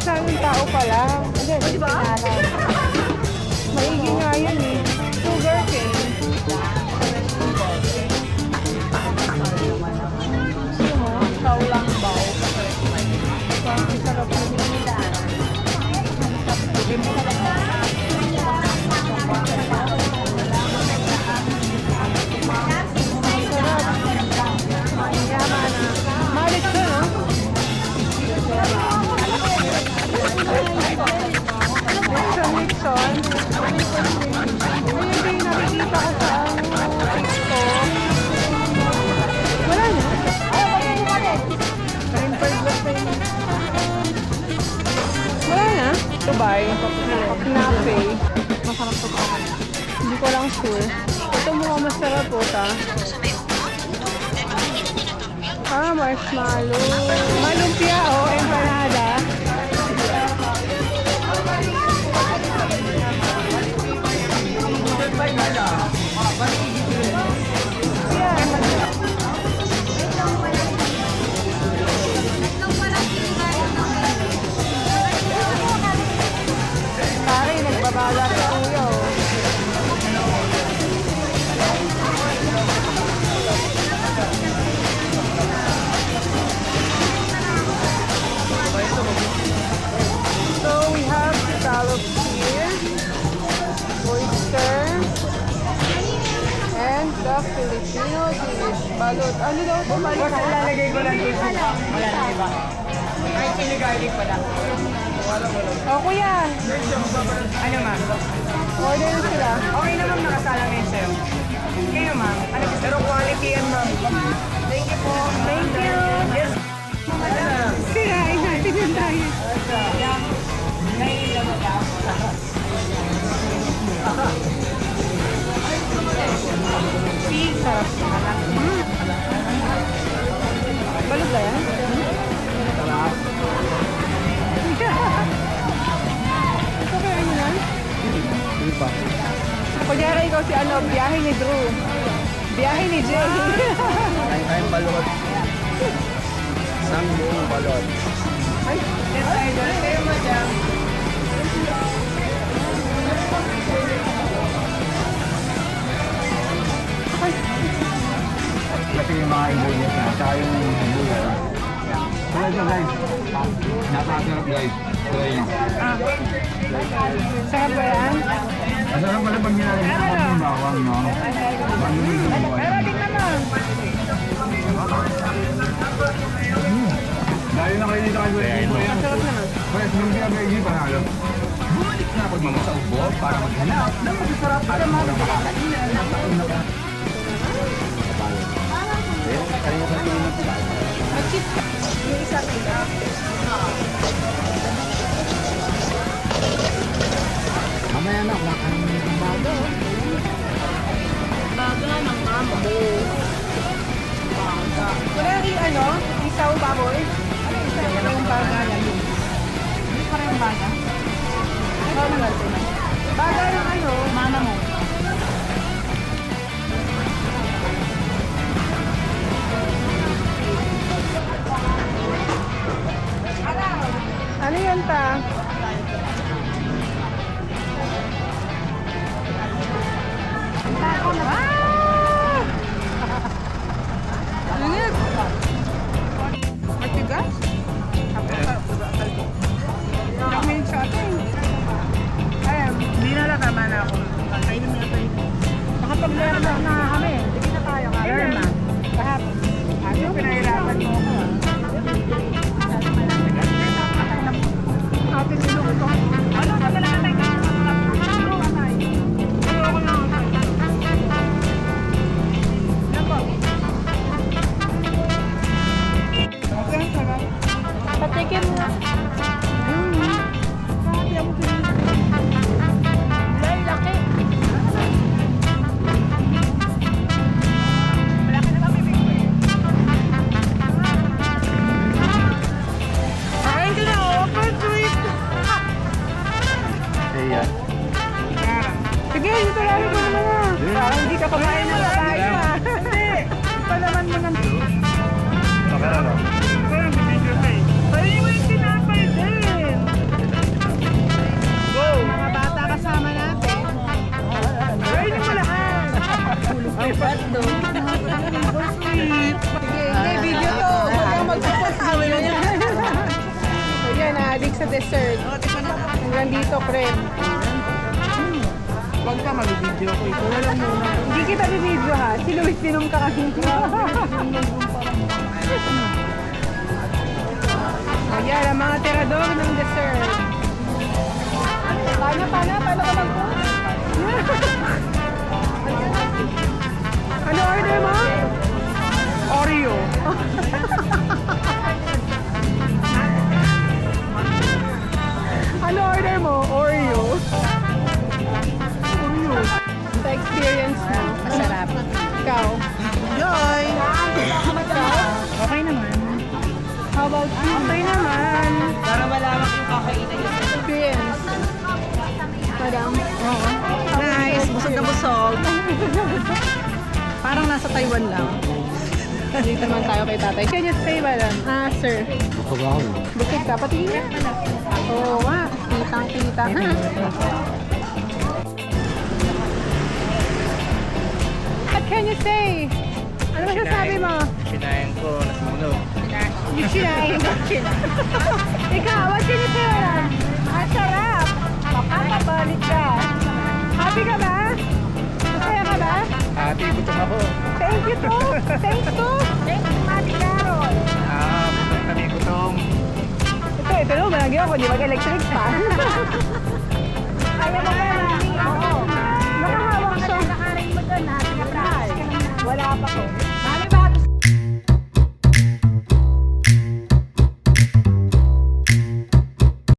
Sanang tao pala. Hindi, di ba? Maigi nga yan eh. Sugar cane. Kaulang bao. Parang sarap na nila. Malit ka, no? Nixon. Ayun din nakikita ko sa TikTok. Wala na. Wala na. Dubai. Knafe. Masarap to pa. Hindi ko lang sure. Ito mukhang masarap po ta. Marshmallow. Malumpia o empanada. Pare, nagbabala sa kuya oh. So we have scallops here, oyster, and the Filipino dish, balot. Ano daw ito? Balot? Ilalagay ko lang yung suka. Wala na iba. Ay, chili garlic pala. Oh, kuya. Ano ma'am? Order na sila. Okay na ma'am, nakasala na yun sa'yo. Kayo ma'am, ano gusto? Pero quality yan ma'am. Thank you po. Thank you. Yes. Sirain natin yung diet. Sarap. Balot ba yan? Ito kaya ano yan? Hindi pa. Kunyari ikaw si ano, biyahe ni Drew. Biyahe ni Jay. Kain balot. Isang buong balot. Ay, Yes, idol. Kayo madam. Kasi yung mga ingredients na, saka yung gulay. So ito guys, napakasarap guys. Try nyo. sarap ba yan? Masarap pala pag nilalagyan ng konting bawang, no? Manunin yung buwan. Pero tingnan mo. Dahil na kayo dito kay Gwen, yan. Sarap naman. Pwes, nung pinag-igi, panalo. Bumalik na ako dito sa Ubo para maghanap ng masasarap at murang makakainan. Mag-chip ka. Yung isa rin. Mamaya na, wala kang bago. Bago ng mama mo. Wala rin ano, isaw baboy. Ano isaw? Ano yung baga yan? Hindi pa rin baga. Ano natin? Baga ng ano? Mama mo. Ano yan ta? Ah! Ano yan? Matigas? Ilang minutes sa atin. Ayan. Hindi na tama na ako. Kainin dessert. Hanggang dito, cream. Huwag ka mag-video ko. Ito lang muna. Hindi kita bibidyo ha. Si Luis Pinom ka kasi. Ayan, ang mga tirador ng dessert. Paano ka mag-post? Ano order mo? Oreo. Ano order mo? Oreo. Oreo. Sa experience mo, masarap. Ikaw? Joy! Okay naman. How about you? Okay naman. Para malaman kung kakainin yung Experience. Madam? Oo. Nice! Busog na busog. Parang nasa Taiwan lang. Dito naman tayo kay tatay. Can you say, madam? Ah, sir. Busog ako. Bukid ka. Patingin na. Oo nga. Kitang-kita. Ha? What can you say? Ano masasabi mo? Kinain ko, nasunog. Yung sinain mo. Ikaw, what can you say, madam? Ang sarap. Makakabalik ka. Happy ka ba? Masaya ka ba? Ate, gutom ako. Thank you to. Thanks to. Thanks to Mati Carol. Gutom kami gutom. Ito, malagi ako. Di mag-electric pa.